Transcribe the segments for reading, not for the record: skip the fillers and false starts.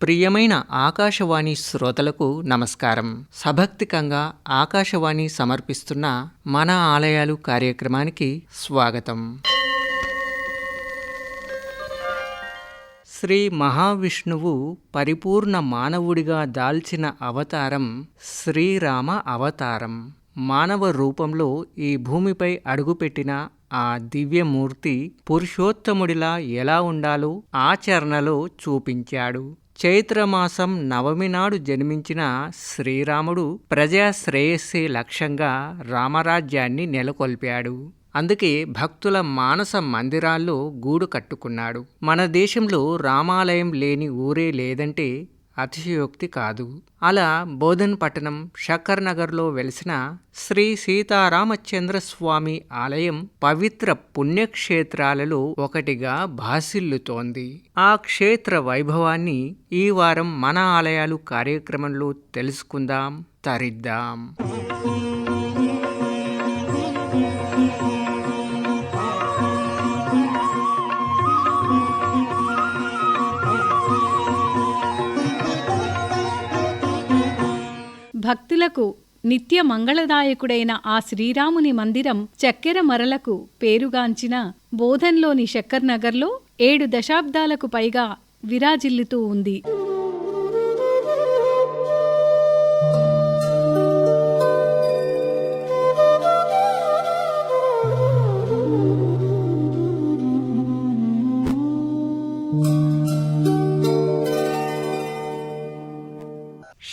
ప్రియమైన ఆకాశవాణి శ్రోతలకు నమస్కారం. సభక్తికంగా ఆకాశవాణి సమర్పిస్తున్న మన ఆలయాలు కార్యక్రమానికి స్వాగతం. శ్రీ మహావిష్ణువు పరిపూర్ణ మానవుడిగా దాల్చిన అవతారం శ్రీరామ అవతారం. మానవ రూపంలో ఈ భూమిపై అడుగుపెట్టిన ఆ దివ్యమూర్తి పురుషోత్తముడిలా ఎలా ఉండాలో ఆచరణలో చూపించాడు. చైత్రమాసం నవమి నాడు జన్మించిన శ్రీరాముడు ప్రజా శ్రేయస్సే లక్ష్యంగా రామరాజ్యాన్ని నెలకొల్పాడు. అందుకే భక్తుల మానస మందిరాల్లో గూడు కట్టుకున్నాడు. మన దేశంలో రామాలయం లేని ఊరే లేదంటే అతిశయోక్తి కాదు. అలా బోధన్ పట్టణం షక్కర్ నగర్లో వెలిసిన శ్రీ సీతారామచంద్ర స్వామి ఆలయం పవిత్ర పుణ్యక్షేత్రాలలో ఒకటిగా భాసిల్లుతోంది. ఆ క్షేత్ర వైభవాన్ని ఈ వారం మన ఆలయాలు కార్యక్రమంలో తెలుసుకుందాం, తరిద్దాం. భక్తులకు నిత్య మంగళదాయకుడైన ఆ శ్రీరాముని మందిరం చక్కెర మరలకు పేరుగాంచిన బోధన్లోని షక్కర్ నగర్లో 7 దశాబ్దాలకు పైగా విరాజిల్లుతూ ఉంది.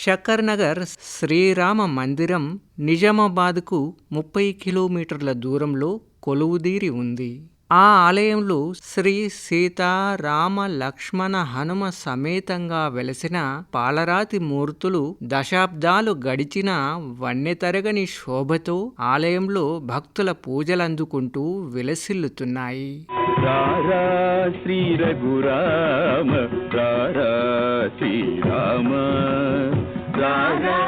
షక్కర్ నగర్ శ్రీరామ మందిరం నిజామాబాద్కు 30 కిలోమీటర్ల దూరంలో కొలువుదీరి ఉంది. ఆ ఆలయంలో శ్రీ సీతారామ లక్ష్మణ హనుమ సమేతంగా వెలసిన పాలరాతి మూర్తులు దశాబ్దాలు గడిచిన వన్నెతరగని శోభతో ఆలయంలో భక్తుల పూజలందుకుంటూ విలసిల్లుతున్నాయి. రారా శ్రీ రఘురామ రారా శ్రీరామ రారా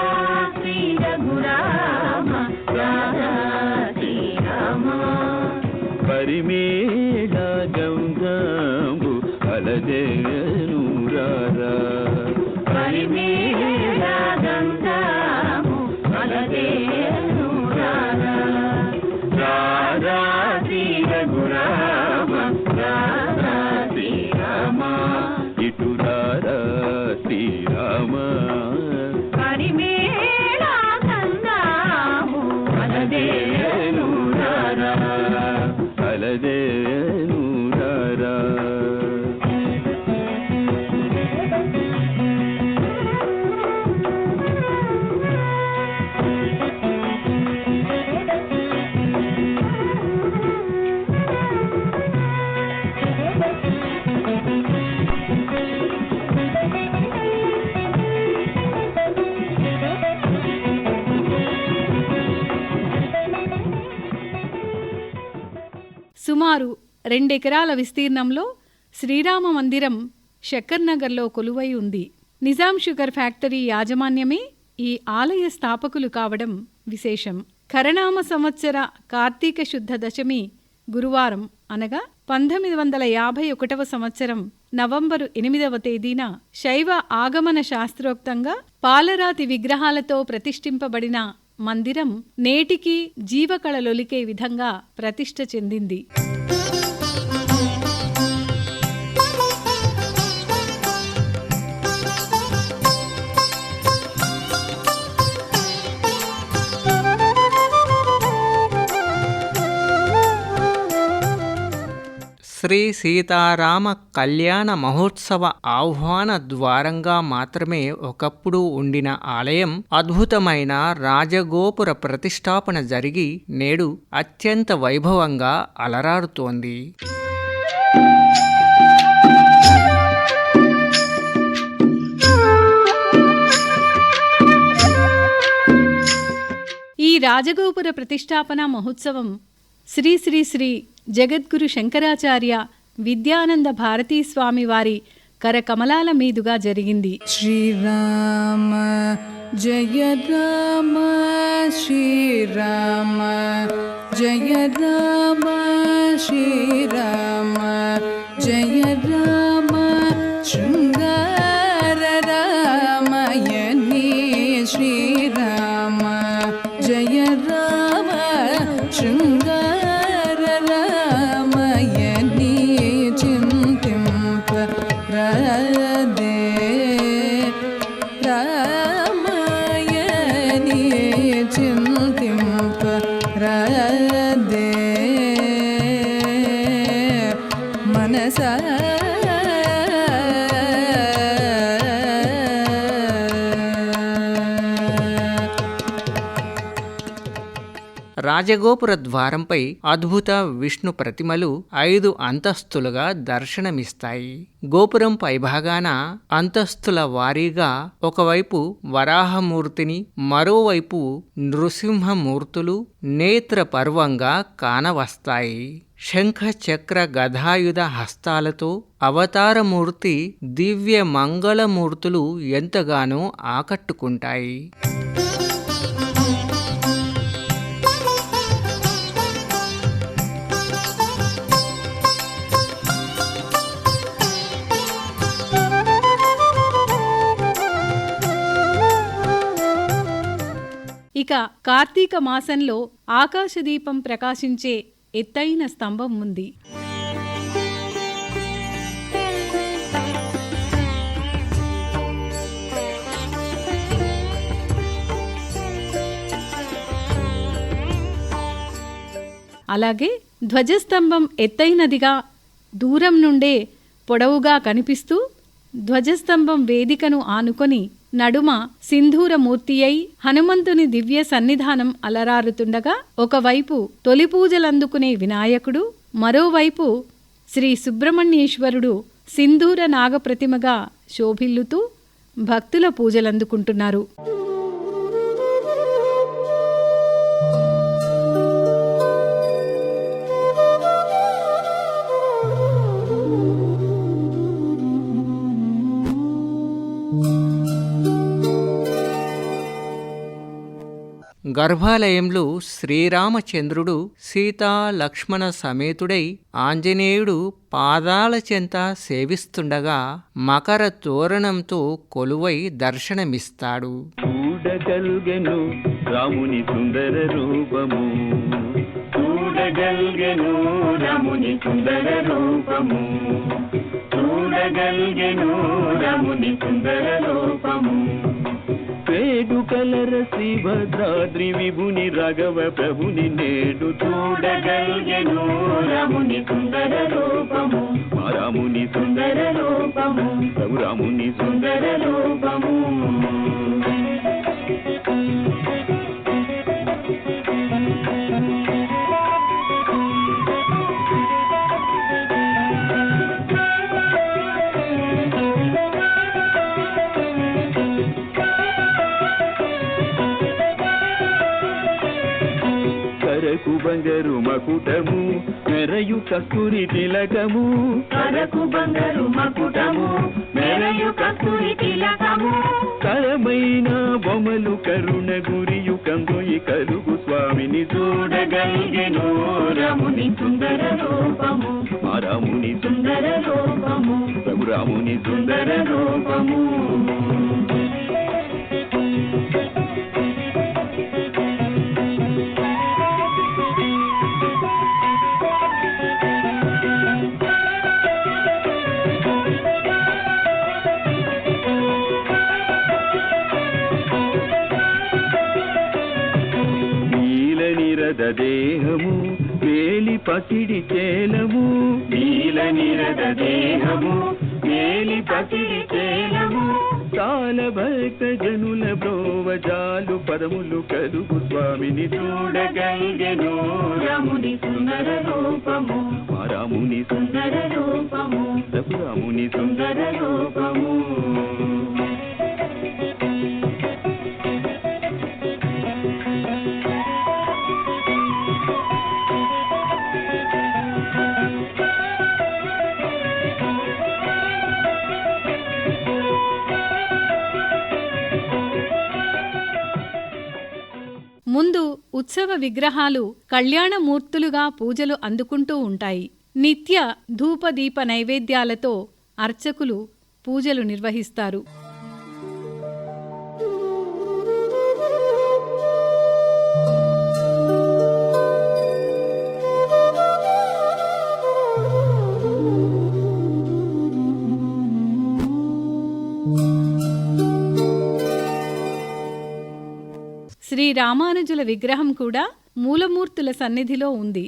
శ్రీ రఘురామ రారా శ్రీరామ పరిమేళ గంగాంబు అలదేను రారా పరిమేళ గంగాంబు అలదేను రారా రారా శ్రీ రఘురామ రారా శ్రీరామ ఇటు రారా శ్రీరామ పరిమేళ గంగాంబు అలదేను రారా అలదేను రారా. సుమారు 2 ఎకరాల విస్తీర్ణంలో శ్రీరామ మందిరం షక్కర్ నగర్లో కొలువై ఉంది. నిజాం షుగర్ ఫ్యాక్టరీ యాజమాన్యమే ఈ ఆలయ స్థాపకులు కావడం విశేషం. ఖరనామ సంవత్సర కార్తీక శుద్ధ దశమి గురువారం అనగా 1951వ సంవత్సరం నవంబరు 8వ తేదీన శైవ ఆగమన శాస్త్రోక్తంగా పాలరాతి విగ్రహాలతో ప్రతిష్ఠింపబడిన మందిరం నేటికి జీవకళలొలికే విధంగా ప్రతిష్ఠ చెందింది. శ్రీ సీతారామ కళ్యాణ మహోత్సవ ఆహ్వాన ద్వారంగా మాత్రమే ఒకప్పుడు ఉండిన ఆలయం అద్భుతమైన రాజగోపుర ప్రతిష్టాపన జరిగి నేడు అత్యంత వైభవంగా అలరారుతోంది. ఈ రాజగోపుర ప్రతిష్టాపన మహోత్సవం శ్రీ శ్రీ శ్రీ జగద్గురు శంకరాచార్య విద్యానంద భారతీ స్వామి వారి కరకమలాల మీదుగా జరిగింది. శ్రీరామ జయ రామ శ్రీరామ జయ రామ శ్రీరామ జయ రామ శృంగార రాజగోపుర ద్వారంపై అద్భుత విష్ణు ప్రతిమలు 5 అంతస్తులుగా దర్శనమిస్తాయి. గోపురం పైభాగాన అంతస్తుల వారీగా ఒకవైపు వరాహమూర్తిని, మరోవైపు నృసింహమూర్తులు నేత్రపర్వంగా కానవస్తాయి. శంఖ చక్ర గదాయుధ హస్తాలతో అవతారమూర్తి దివ్య మంగళమూర్తులు ఎంతగానో ఆకట్టుకుంటాయి. ఇక కార్తీక మాసంలో ఆకాశదీపం ప్రకాశించే ఎత్తైన స్తంభం ఉంది. అలాగే ధ్వజస్తంభం ఎత్తైనదిగా దూరం నుండే పొడవుగా కనిపిస్తూ ధ్వజస్తంభం వేదికను ఆనుకొని నడుమ సింధూరమూర్తి అయి హనుమంతుని దివ్య సన్నిధానం అలరారుతుండగా ఒకవైపు తొలి పూజలందుకునే వినాయకుడు, మరోవైపు శ్రీ సుబ్రహ్మణ్యేశ్వరుడు సింధూర నాగప్రతిమగా శోభిల్లుతూ భక్తుల పూజలందుకుంటున్నారు. గర్భాలయంలో శ్రీరామచంద్రుడు సీతా లక్ష్మణ సమేతుడై ఆంజనేయుడు పాదాల చెంత సేవిస్తుండగా మకర తోరణంతో కొలువై దర్శనమిస్తాడు. చూడగల్గెను రాముని సుందర రూపము, చూడగల్గెను రాముని సుందర రూపము, చూడగల్గెను రాముని సుందర రూపము. వేడుకలర శ్రీ భద్రాద్రి విభుని రాఘవ ప్రభుని నేడు చూడగల్గెను రాముని సుందర రూపము, మా రాముని సుందర రూపము, రఘురాముని సుందర రూపము. కరకు బంగారు మకుటము మెరయు కస్తూరి తిలకము, కరకు బంగారు మకుటము మెరయు కస్తూరి తిలకము. కరమైన బొమ్మలు కరుణ గురియు కందొయి కలుగు స్వామిని చూడగల్గెను రాముని సుందర రూపము, మా రాముని సుందర రూపము, రఘురాముని సుందర రూపము. దేహము వేలి పసిడి చేలము, నీల నిరద దేహము వేలి పసిడి చేలము. చాల భక్త జనుల బ్రోవజాలు పదములు కలుగు స్వామిని చూడగల్గెను రాముని సుందర రూపము, మా రాముని సుందర రూపము, రఘురాముని సుందర రూపము. ముందు ఉత్సవ విగ్రహాలు కళ్యాణమూర్తులుగా పూజలు అందుకుంటూ ఉంటాయి. నిత్య ధూపదీప నైవేద్యాలతో అర్చకులు పూజలు నిర్వహిస్తారు. శ్రీ రామానుజుల విగ్రహం కూడా మూలమూర్తుల సన్నిధిలో ఉంది.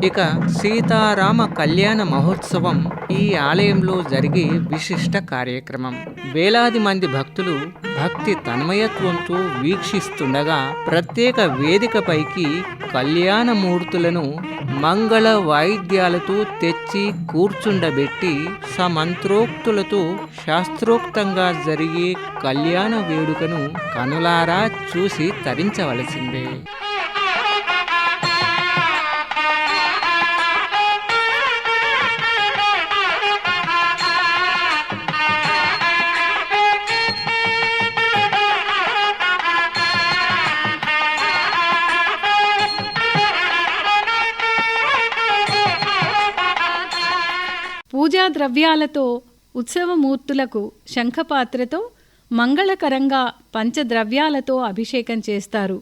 ఇక సీతారామ కళ్యాణ మహోత్సవం ఈ ఆలయంలో జరిగే విశిష్ట కార్యక్రమం. వేలాది మంది భక్తులు భక్తి తన్మయత్వంతో వీక్షిస్తుండగా ప్రత్యేక వేదికపైకి కళ్యాణమూర్తులను మంగళ వాయిద్యాలతో తెచ్చి కూర్చుండబెట్టి సమంత్రోక్తులతో శాస్త్రోక్తంగా జరిగే కళ్యాణ వేడుకను కనులారా చూసి తరించవలసిందే. పూజా ద్రవ్యాలతో ఉత్సవమూర్తులకు శంఖపాత్రతో మంగళకరంగా పంచద్రవ్యాలతో అభిషేకం చేస్తారు.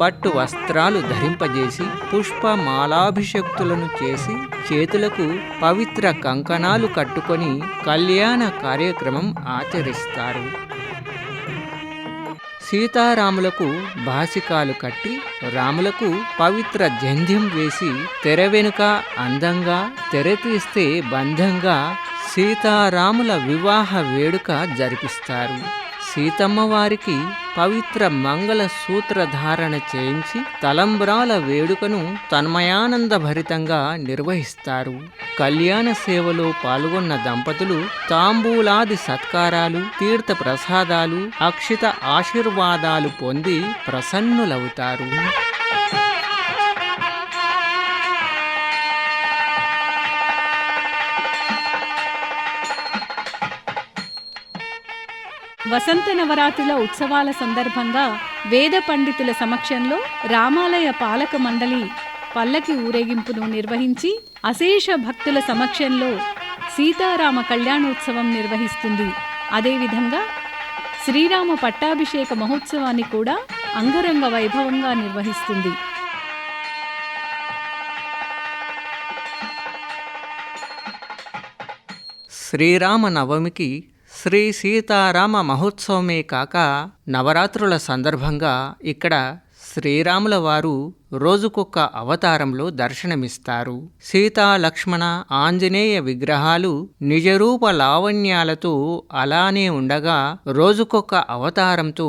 పట్టు వస్త్రాలు ధరింపజేసి పుష్పమాలాభిషక్తులను చేసి చేతులకు పవిత్ర కంకణాలు కట్టుకొని కళ్యాణ కార్యక్రమం ఆచరిస్తారు. సీతారాములకు బాసికాలు కట్టి రాములకు పవిత్ర జంధ్యం వేసి తెర వెనుక అందంగా తెర తీస్తే బంధంగా సీతారాముల వివాహ వేడుక జరిపిస్తారు. సీతమ్మ వారికి పవిత్ర మంగళ సూత్రధారణ చేయించి తలంబ్రాల వేడుకను తన్మయానంద భరితంగా నిర్వహిస్తారు. కళ్యాణ సేవలో పాల్గొన్న దంపతులు తాంబూలాది సత్కారాలు, తీర్థ ప్రసాదాలు, అక్షిత ఆశీర్వాదాలు పొంది ప్రసన్నులవుతారు. వసంత నవరాత్రుల ఉత్సవాల సందర్భంగా వేద పండితుల సమక్షంలో రామాలయ పాలక మండలి పల్లకి ఊరేగింపును నిర్వహించి అశేష భక్తుల సమక్షంలో సీతారామ కళ్యాణోత్సవం నిర్వహిస్తుంది. అదేవిధంగా శ్రీరామ పట్టాభిషేక మహోత్సవాన్ని కూడా అంగరంగ వైభవంగా నిర్వహిస్తుంది. శ్రీరామ నవమికి శ్రీ సీతారామ మహోత్సవమే కాక నవరాత్రుల సందర్భంగా ఇక్కడ శ్రీరాముల వారు రోజుకొక్క అవతారంలో దర్శనమిస్తారు. సీతా లక్ష్మణ ఆంజనేయ విగ్రహాలు నిజరూప లావణ్యాలతో అలానే ఉండగా రోజుకొక్క అవతారంతో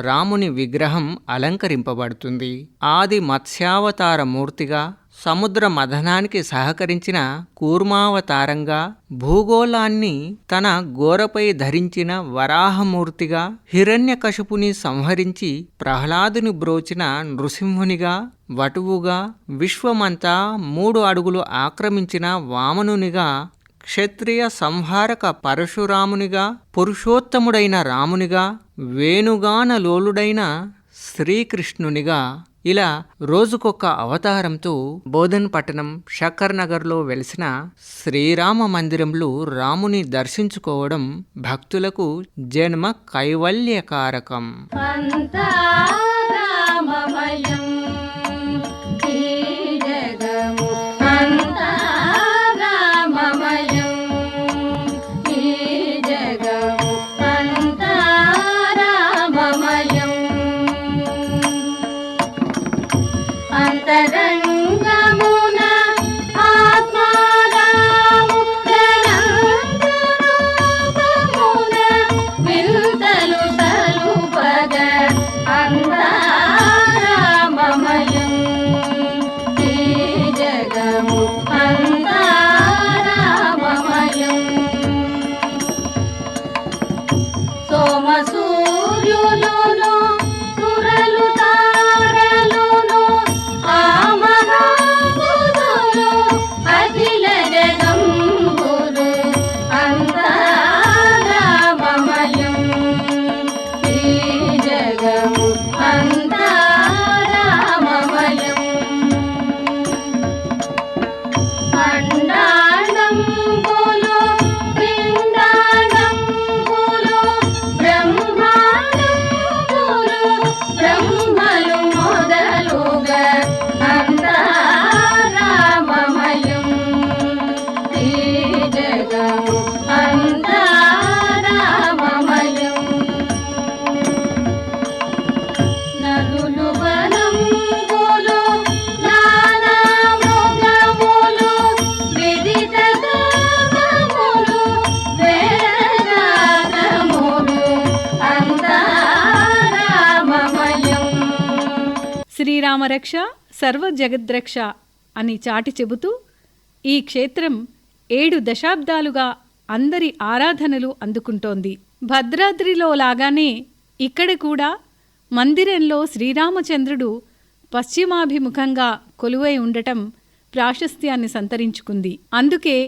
రాముని విగ్రహం అలంకరింపబడుతుంది. ఆది మత్స్యావతార మూర్తిగా, సముద్ర మథనానికి సహకరించిన కూర్మావతారంగా, భూగోళాన్ని తన గోరపై ధరించిన వరాహమూర్తిగా, హిరణ్యకశిపుని సంహరించి ప్రహ్లాదుని బ్రోచిన నృసింహునిగా, వటువుగా, విశ్వమంతా 3 అడుగులు ఆక్రమించిన వామనునిగా, క్షత్రియ సంహారక పరశురామునిగా, పురుషోత్తముడైన రామునిగా, వేణుగాన లోలుడైన శ్రీకృష్ణునిగా ఇలా రోజుకొక్క అవతారంతో బోధన్ పట్టణం షక్కర్ నగర్లో వెలిసిన శ్రీరామ మందిరంలో రాముని దర్శించుకోవడం భక్తులకు జన్మ కైవల్యకారకం. అంతరంగమున ఆత్మారాము గణంతరూపమున వింతలు సలుపగ అంత శ్రీరామరక్ష సర్వ జగద్రక్ష అని చాటి చెబుతూ ఈ క్షేత్రం 7 దశాబ్దాలుగా అందరి ఆరాధనలు అందుకుంటోంది. భద్రాద్రిలో లాగానే ఇక్కడ కూడా మందిరంలో శ్రీరామచంద్రుడు పశ్చిమాభిముఖంగా కొలువై ఉండటం ప్రాశస్త్యాన్ని సంతరించుకుంది. అందుకే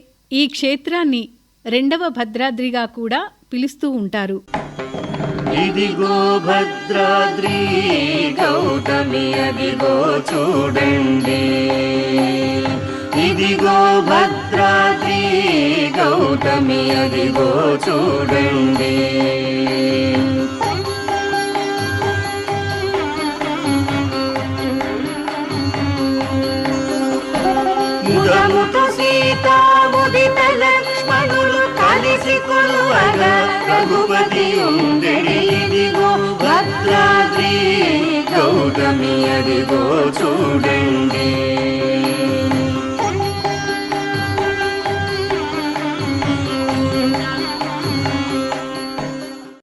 ఈ క్షేత్రాన్ని 2వ భద్రాద్రిగా కూడా పిలుస్తూ ఉంటారు. ఇదిగో భద్రాద్రి గౌతమి అదిగో చూడండి, ఇదిగో భద్రాద్రి గౌతమి అదిగో చూడండి. ముదముతో సీతా ముదిత లక్ష్మణులు కలిసి కొలువగా రఘుపతి ఉండెడి, ఇదిగో భద్రాద్రి గౌతమి అదిగో చూడండి.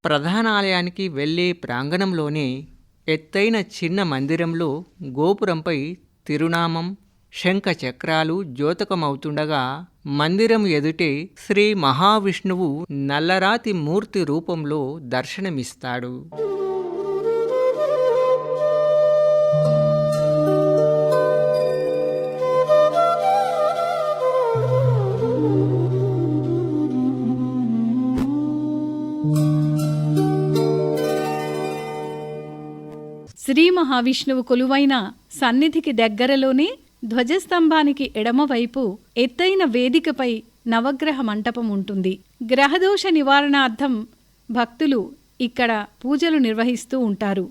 ప్రధాన ఆలయానికి వెళ్ళే ప్రాంగణంలోనే ఎత్తైన చిన్న మందిరంలో గోపురంపై తిరునామం, శంఖ చక్రాలు ద్యోతకమవుతుండగా మందిరం ఎదుటే శ్రీ మహావిష్ణువు నల్లరాతి మూర్తి రూపంలో దర్శనమిస్తాడు. శ్రీ మహావిష్ణువు కొలువైన సన్నిధికి దగ్గరలోనే ధ్వజస్తంభానికి ఎడమవైపు ఎత్తైన వేదికపై నవగ్రహ మంటపం ఉంటుంది. గ్రహదోష నివారణార్థం భక్తులు ఇక్కడ పూజలు నిర్వహిస్తూ ఉంటారు.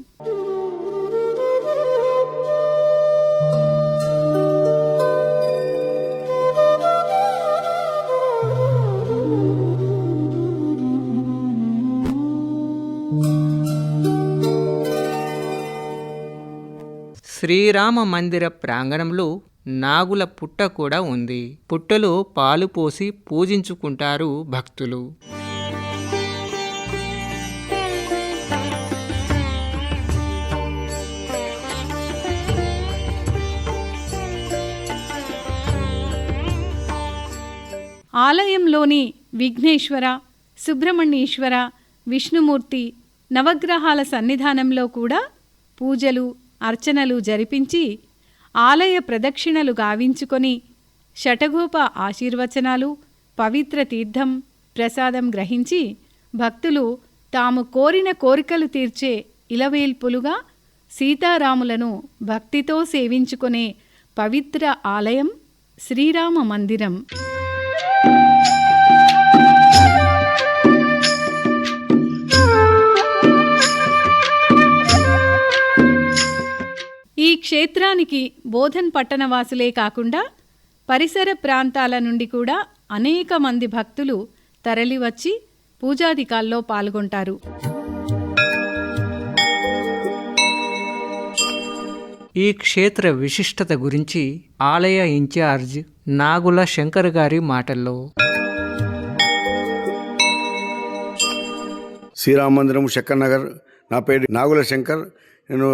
శ్రీరామ మందిర ప్రాంగణంలో నాగుల పుట్ట కూడా ఉంది. పుట్టలో పాలు పోసి పూజించుకుంటారు భక్తులు. ఆలయంలోని విఘ్నేశ్వర, సుబ్రహ్మణ్యేశ్వర, విష్ణుమూర్తి నవగ్రహాల సన్నిధానంలో కూడా పూజలు, అర్చనలు జరిపించి ఆలయ ప్రదక్షిణలు గావించుకొని షటగోప ఆశీర్వచనాలు, పవిత్ర తీర్థం, ప్రసాదం గ్రహించి భక్తులు తాము కోరిన కోరికలు తీర్చే ఇలవేల్పులుగా సీతారాములను భక్తితో సేవించుకునే పవిత్ర ఆలయం శ్రీరామ మందిరం. ఈ క్షేత్రానికి బోధన్ పట్టణవాసులే కాకుండా పరిసర ప్రాంతాల నుండి కూడా అనేక మంది భక్తులు తరలివచ్చి పూజాధికాల్లో పాల్గొంటారు. ఈ క్షేత్ర విశిష్టత గురించి ఆలయ ఇన్ఛార్జ్ నాగుల శంకర్ గారి మాటల్లో. శ్రీరామ మందిరం, శంకర్ నగర్. నా పేరు నాగుల శంకర్. నేను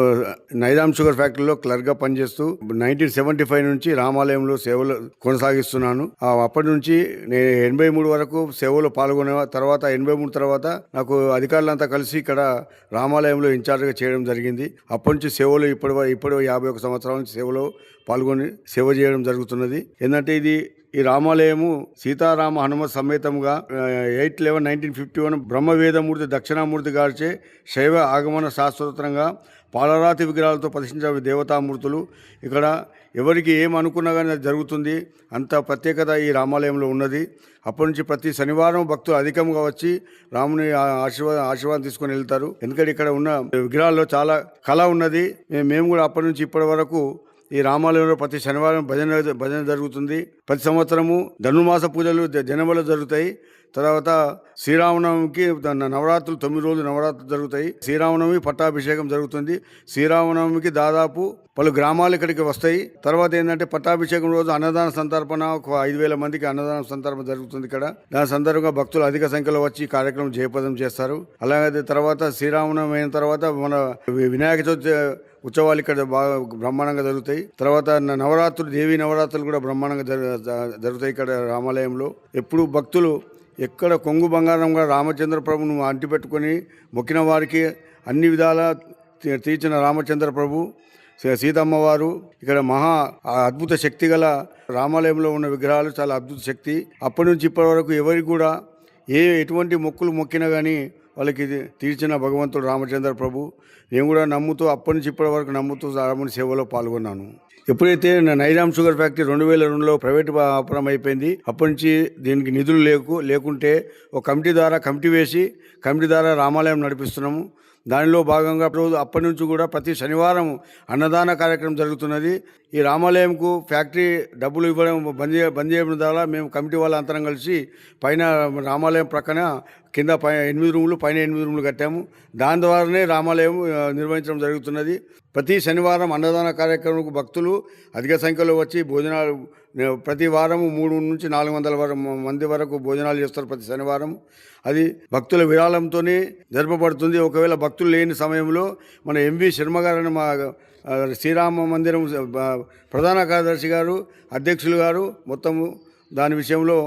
నైజాం షుగర్ ఫ్యాక్టరీలో క్లర్క్గా పనిచేస్తూ 1975 నుంచి రామాలయంలో సేవలు కొనసాగిస్తున్నాను. అప్పటి నుంచి నేను 83 వరకు సేవలో పాల్గొనే తర్వాత 83 తర్వాత నాకు అధికారులంతా కలిసి ఇక్కడ రామాలయంలో ఇన్ఛార్జ్గా చేయడం జరిగింది. అప్పటి నుంచి సేవలు ఇప్పుడు 51 సంవత్సరాల నుంచి సేవలో పాల్గొని సేవ చేయడం జరుగుతున్నది. ఏంటంటే ఈ రామాలయము సీతారామ హనుమత్ సమేతంగా 8/11/1951 బ్రహ్మవేదమూర్తి దక్షిణామూర్తి గారిచే శైవ ఆగమన శాస్త్రోత్తరంగా పాలరాతి విగ్రహాలతో ప్రతిష్ఠించిన దేవతామూర్తులు. ఇక్కడ ఎవరికి ఏమనుకున్నా కానీ అది జరుగుతుంది. అంత ప్రత్యేకత ఈ రామాలయంలో ఉన్నది. అప్పటి నుంచి ప్రతి శనివారం భక్తులు అధికంగా వచ్చి రాముని ఆశీర్వాదం తీసుకొని వెళ్తారు. ఎందుకంటే ఇక్కడ ఉన్న విగ్రహాల్లో చాలా కళ ఉన్నది. మేము కూడా అప్పటి నుంచి ఇప్పటి వరకు ఈ రామాలయంలో ప్రతి శనివారం భజన జరుగుతుంది. ప్రతి సంవత్సరము ధనుర్మాస పూజలు జనవరిలో జరుగుతాయి. తర్వాత శ్రీరామనవమికి నవరాత్రులు 9 రోజులు నవరాత్రులు జరుగుతాయి. శ్రీరామనవమి పట్టాభిషేకం జరుగుతుంది. శ్రీరామనవమికి దాదాపు పలు గ్రామాలు ఇక్కడికి వస్తాయి. తర్వాత ఏంటంటే పట్టాభిషేకం రోజు అన్నదాన సంతర్పణ, 5,000 మందికి అన్నదాన సంతర్పణ జరుగుతుంది ఇక్కడ. దాని సందర్భంగా భక్తులు అధిక సంఖ్యలో వచ్చి కార్యక్రమం జయప్రదం చేస్తారు. అలాగే తర్వాత శ్రీరామనవమి అయిన తర్వాత మన వినాయక చవితి ఉత్సవాలు ఇక్కడ బాగా బ్రహ్మాండంగా జరుగుతాయి. తర్వాత నవరాత్రులు, దేవీ నవరాత్రులు కూడా బ్రహ్మాండంగా జరుగుతాయి ఇక్కడ రామాలయంలో. ఎప్పుడు భక్తులు ఎక్కడ కొంగు బంగారంగా రామచంద్ర ప్రభును అంటిపెట్టుకొని మొక్కిన వారికి అన్ని విధాలా తీర్చిన రామచంద్ర ప్రభు, సీతమ్మవారు ఇక్కడ అద్భుత శక్తి గల రామాలయంలో ఉన్న విగ్రహాలు చాలా అద్భుత శక్తి. అప్పటి నుంచి ఇప్పటి వరకు ఎవరికి కూడా ఎటువంటి మొక్కులు మొక్కినా కానీ వాళ్ళకి తీర్చిన భగవంతుడు రామచంద్ర ప్రభు. నేను కూడా నమ్ముతూ అప్పటి నుంచి ఇప్పటి వరకు నమ్ముతూ రాముని సేవలో పాల్గొన్నాను. ఎప్పుడైతే నైజాం షుగర్ ఫ్యాక్టరీ 2002లో ప్రైవేట్ వ్యాపారం అయిపోయింది, అప్పటి నుంచి దీనికి నిధులు లేకుంటే ఒక కమిటీ వేసి కమిటీ ద్వారా రామాలయం నడిపిస్తున్నాము. దానిలో భాగంగా అప్పటి నుంచి కూడా ప్రతి శనివారం అన్నదాన కార్యక్రమం జరుగుతున్నది. ఈ రామాలయంకు ఫ్యాక్టరీ డబ్బులు ఇవ్వడం బంద్ చేయడం ద్వారా మేము కమిటీ వాళ్ళ అంతరం కలిసి పైన రామాలయం ప్రక్కన కింద 8 రూములు, పైన 8 రూములు కట్టాము. దాని ద్వారానే రామాలయం నిర్వహించడం జరుగుతున్నది. ప్రతి శనివారం అన్నదాన కార్యక్రమంకు భక్తులు అధిక సంఖ్యలో వచ్చి భోజనాలు, ప్రతి వారము 300 నుంచి 400 మంది వరకు భోజనాలు చేస్తారు ప్రతి శనివారం. అది భక్తుల విరాళంతోనే జరపబడుతుంది. ఒకవేళ భక్తులు లేని సమయంలో మన ఎంవి శర్మ గారని మా శ్రీరామ మందిరం ప్రధాన కార్యదర్శి గారు, అధ్యక్షులు గారు మొత్తము దాని విషయంలో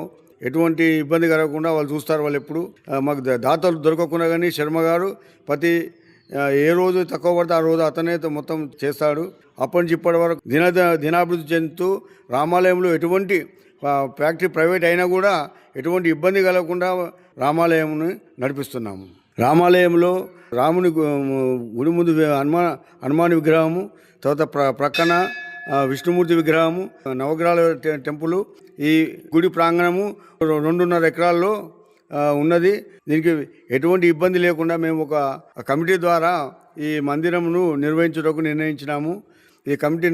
ఎటువంటి ఇబ్బంది కలగకుండా వాళ్ళు చూస్తారు. వాళ్ళు ఎప్పుడు మాకు దాతలు దొరకకుండా కానీ శర్మ గారు ప్రతి ఏ రోజు తక్కువ పడితే ఆ రోజు అతనే మొత్తం చేస్తాడు. అప్పటి నుంచి ఇప్పటి వరకు దినాభివృద్ధి చెందుతూ రామాలయంలో ఎటువంటి ఫ్యాక్టరీ ప్రైవేట్ అయినా కూడా ఎటువంటి ఇబ్బంది కలగకుండా రామాలయంను నడిపిస్తున్నాము. రామాలయంలో రాముని గుడి ముందు హనుమాన్ విగ్రహము, తర్వాత ప్రక్కన విష్ణుమూర్తి విగ్రహము, నవగ్రహాల టెంపుల్, ఈ గుడి ప్రాంగణము 2.5 ఎకరాల్లో ఉన్నది. దీనికి ఎటువంటి ఇబ్బంది లేకుండా మేము ఒక కమిటీ ద్వారా ఈ మందిరమును నిర్వహించుటకు నిర్ణయించినాము. ఈ కమిటీ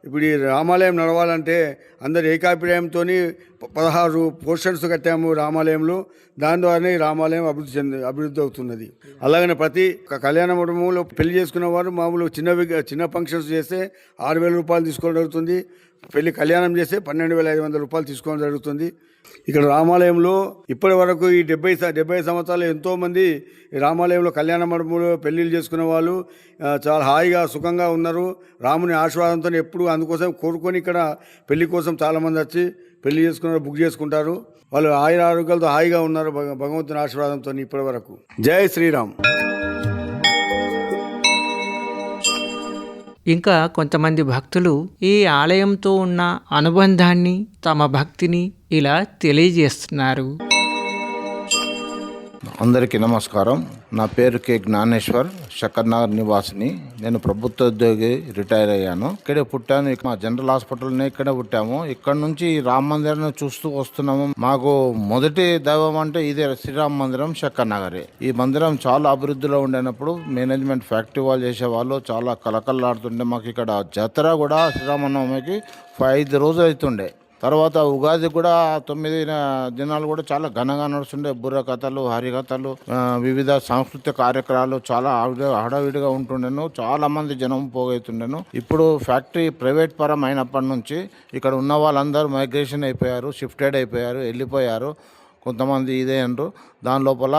ఇప్పుడు ఈ రామాలయం నడవాలంటే అందరు ఏకాభిప్రాయంతో 16 పోర్షన్స్ కట్టాము రామాలయంలో. దాని ద్వారానే ఈ రామాలయం అభివృద్ధి అవుతున్నది. అలాగనే ప్రతి కళ్యాణ మండపంలో పెళ్లి చేసుకున్న వారు మామూలు చిన్న ఫంక్షన్స్ చేస్తే 6,000 రూపాయలు తీసుకోవడం జరుగుతుంది. పెళ్లి కళ్యాణం చేస్తే 12,500 రూపాయలు తీసుకోవడం జరుగుతుంది. ఇక్కడ రామాలయంలో ఇప్పటి వరకు ఈ 70 సంవత్సరాలు ఎంతోమంది రామాలయంలో కళ్యాణ మండపంలో పెళ్లిళ్ళు చేసుకున్న వాళ్ళు చాలా హాయిగా సుఖంగా ఉన్నారు. రాముని ఆశీర్వాదంతో ఎప్పుడు అందుకోసం కోరుకొని ఇక్కడ పెళ్లి కోసం చాలామంది వచ్చి పెళ్లి చేసుకున్నారు, బుక్ చేసుకుంటారు. వాళ్ళు ఆరోగ్యాలతో హాయిగా ఉన్నారు భగవంతుని ఆశీర్వాదంతో ఇప్పటి వరకు. జై శ్రీరామ్. ఇంకా కొంతమంది భక్తులు ఈ ఆలయంతో ఉన్న అనుబంధాన్ని, తమ భక్తిని ఇలా తెలియజేస్తున్నారు. అందరికీ నమస్కారం. నా పేరు కె జ్ఞానేశ్వర్, శక్కర్నగర్ నివాసిని. నేను ప్రభుత్వ ఉద్యోగి, రిటైర్ అయ్యాను. ఇక్కడే పుట్టాను. మా జనరల్ హాస్పిటల్నే ఇక్కడే పుట్టాము. ఇక్కడ నుంచి రామ మందిరాన్ని చూస్తూ వస్తున్నాము. మాకు మొదటి దైవం అంటే ఇదే శ్రీరామ మందిరం శక్కర్నగరే. ఈ మందిరం చాలా అభివృద్ధిలో ఉండేటప్పుడు మేనేజ్మెంట్ ఫ్యాక్టరీ వాళ్ళు చేసేవాళ్ళు చాలా కలకల్లాడుతుండే. మాకు ఇక్కడ జాతర కూడా శ్రీరామనవమికి 5 రోజులు అవుతుండే. తర్వాత ఉగాది కూడా 9 దినాలు కూడా చాలా ఘనంగా నడుస్తుండే. బుర్ర కథలు, హరికథలు, వివిధ సాంస్కృతిక కార్యక్రమాలు చాలా హడావిడిగా ఉంటుండేను. చాలా మంది జనం పోగైతుండేను. ఇప్పుడు ఫ్యాక్టరీ ప్రైవేట్ పరం అయినప్పటి నుంచి ఇక్కడ ఉన్న వాళ్ళందరూ మైగ్రేషన్ అయిపోయారు, షిఫ్టెడ్ అయిపోయారు, వెళ్ళిపోయారు. కొంతమంది ఇదే అంటారు. దాని లోపల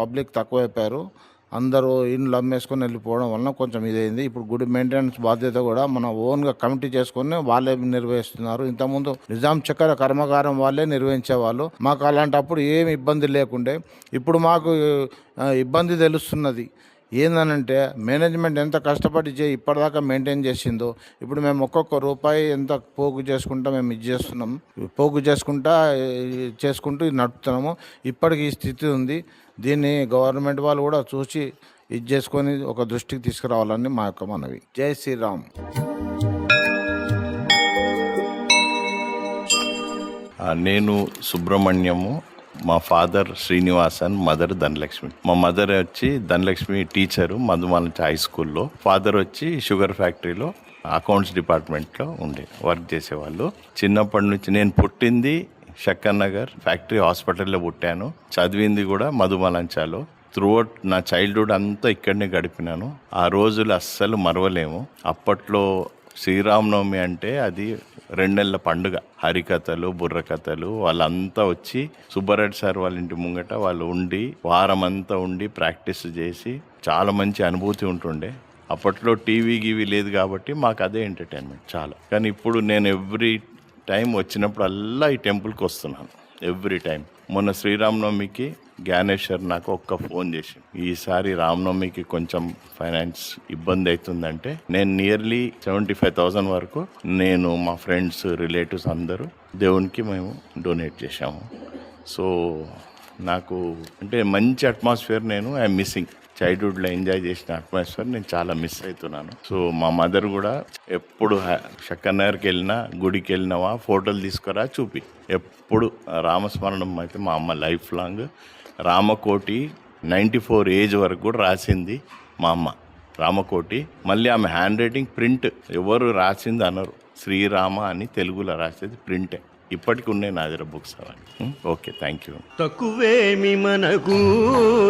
పబ్లిక్ తక్కువైపోయారు. అందరూ ఇండ్లు అమ్మేసుకొని వెళ్ళిపోవడం వలన కొంచెం ఇదైంది. ఇప్పుడు గుడి మెయింటెనెన్స్ బాధ్యత కూడా మన ఓన్గా కమిటీ చేసుకొని వాళ్ళే నిర్వహిస్తున్నారు. ఇంతకుముందు నిజాం చక్కెర కర్మాగారం వాళ్ళే నిర్వహించేవాళ్ళు. మాకు అలాంటప్పుడు ఏమి ఇబ్బంది లేకుండే. ఇప్పుడు మాకు ఇబ్బంది తెలుస్తున్నది. ఏందనంటే మేనేజ్మెంట్ ఎంత కష్టపడి ఇప్పటిదాకా మెయింటైన్ చేసిందో ఇప్పుడు మేము ఒక్కొక్క రూపాయి ఎంత పోగు చేసుకుంటా మేము ఇది చేస్తున్నాం. పోగు చేసుకుంటూ ఇది నడుపుతున్నాము. ఇప్పటికి ఈ స్థితి ఉంది. దీన్ని గవర్నమెంట్ వాళ్ళు కూడా చూసి ఇది చేసుకొని ఒక దృష్టికి తీసుకురావాలని మా యొక్క మనవి. జై శ్రీరామ్. నేను సుబ్రహ్మణ్యము. మా ఫాదర్ శ్రీనివాసన్, మదర్ ధనలక్ష్మి. మా మదర్ వచ్చి ధనలక్ష్మి టీచరు మధుమాల హై స్కూల్లో. ఫాదర్ వచ్చి షుగర్ ఫ్యాక్టరీలో అకౌంట్స్ డిపార్ట్మెంట్లో వర్క్ చేసేవాళ్ళు. చిన్నప్పటి నుంచి నేను పుట్టింది శక్కర్నగర్ ఫ్యాక్టరీ హాస్పిటల్లో పుట్టాను. చదివింది కూడా మధుమలంచాలో. త్రూఅవుట్ నా చైల్డ్హుడ్ అంతా ఇక్కడనే గడిపినాను. ఆ రోజులు అస్సలు మరవలేము. అప్పట్లో శ్రీరామనవమి అంటే అది 2 నెలల పండుగ. హరికథలు, బుర్రకథలు వాళ్ళంతా వచ్చి సుబ్బారెడ్డి సార్ వాళ్ళ ఇంటి ముంగట వాళ్ళు ఉండి వారం అంతా ఉండి ప్రాక్టీస్ చేసి చాలా మంచి అనుభూతి ఉంటుండే. అప్పట్లో టీవీ గీవీ లేదు కాబట్టి మాకు అదే ఎంటర్టైన్మెంట్ చాలా. కానీ ఇప్పుడు నేను ఎవ్రీ టైం వచ్చినప్పుడల్లా ఈ టెంపుల్కి వస్తున్నాను, ఎవ్రీ టైం. మొన్న శ్రీరామనవమికి జ్ఞానేశ్వర్ నాకు ఒక్క ఫోన్ చేసి, ఈసారి రామనవమికి కొంచెం ఫైనాన్స్ ఇబ్బంది అవుతుందంటే నేను నియర్లీ 75,000 వరకు నేను, మా ఫ్రెండ్స్, రిలేటివ్స్ అందరూ దేవునికి మేము డొనేట్ చేశాము. సో నాకు అంటే మంచి అట్మాస్ఫియర్ నేను ఐఎమ్ మిస్సింగ్. చైల్డ్హుడ్లో ఎంజాయ్ చేసిన అట్మాస్ఫియర్ నేను చాలా మిస్ అవుతున్నాను. సో మా మదర్ కూడా ఎప్పుడు శక్కన్నర్కి వెళ్ళినా, గుడికి వెళ్ళినావా ఫోటోలు తీసుకురా చూపి, ఎప్పుడు రామస్మరణం అయితే మా అమ్మ లైఫ్ లాంగ్. రామకోటి 94 ఏజ్ వరకు కూడా రాసింది మా అమ్మ రామకోటి. మళ్ళీ ఆమె హ్యాండ్ రైటింగ్ ప్రింట్ ఎవరు రాసింది అనరు, శ్రీరామ అని తెలుగులో రాసేది ప్రింటే. ఇప్పటికి ఉన్నాయి నా దగ్గర బుక్స్ అవన్నీ. Okay, thank you. తక్కువేమి మనకు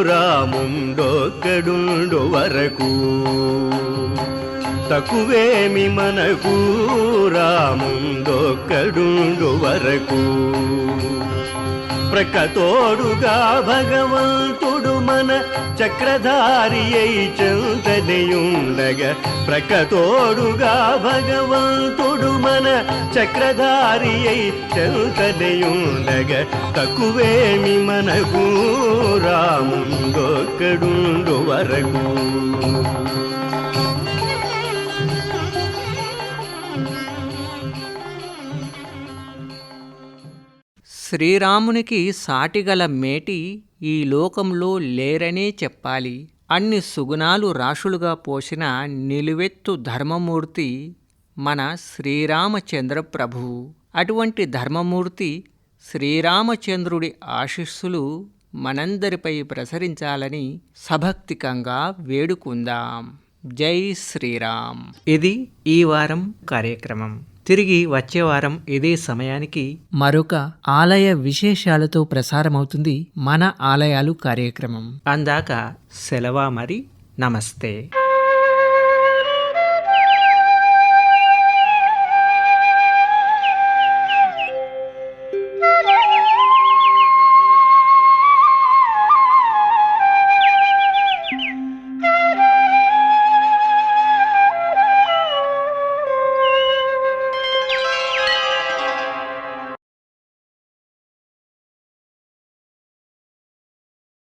రాముండొక్కడుండు వరకు, తక్కువేమి మనకు రాముండొక్కడుండు వరకు, ప్రకతోడుగా భగవంతుడు మన చక్రధారి అయి చెంతనేయుండగా, ప్రకతోడుగా భగవంతుడు మన చక్రధారి అయి చెంతనేయుండగా, తక్కువేమి మనకు రాముండొక్కడుండు వరకు. శ్రీరామునికి సాటిగల మేటి ఈ లోకంలో లేరనే చెప్పాలి. అన్ని సుగుణాలు రాశులుగా పోసిన నిలువెత్తు ధర్మమూర్తి మన శ్రీరామచంద్ర ప్రభువు. అటువంటి ధర్మమూర్తి శ్రీరామచంద్రుడి ఆశీస్సులు మనందరిపై ప్రసరించాలని సభక్తికంగా వేడుకుందాం. జై శ్రీరామ్. ఇది ఈ వారం కార్యక్రమం. తిరిగి వచ్చే వారం ఇదే సమయానికి మరొక ఆలయ విశేషాలతో ప్రసారమవుతుంది మన ఆలయాలు కార్యక్రమం. అందాక సెలవా మరి. నమస్తే.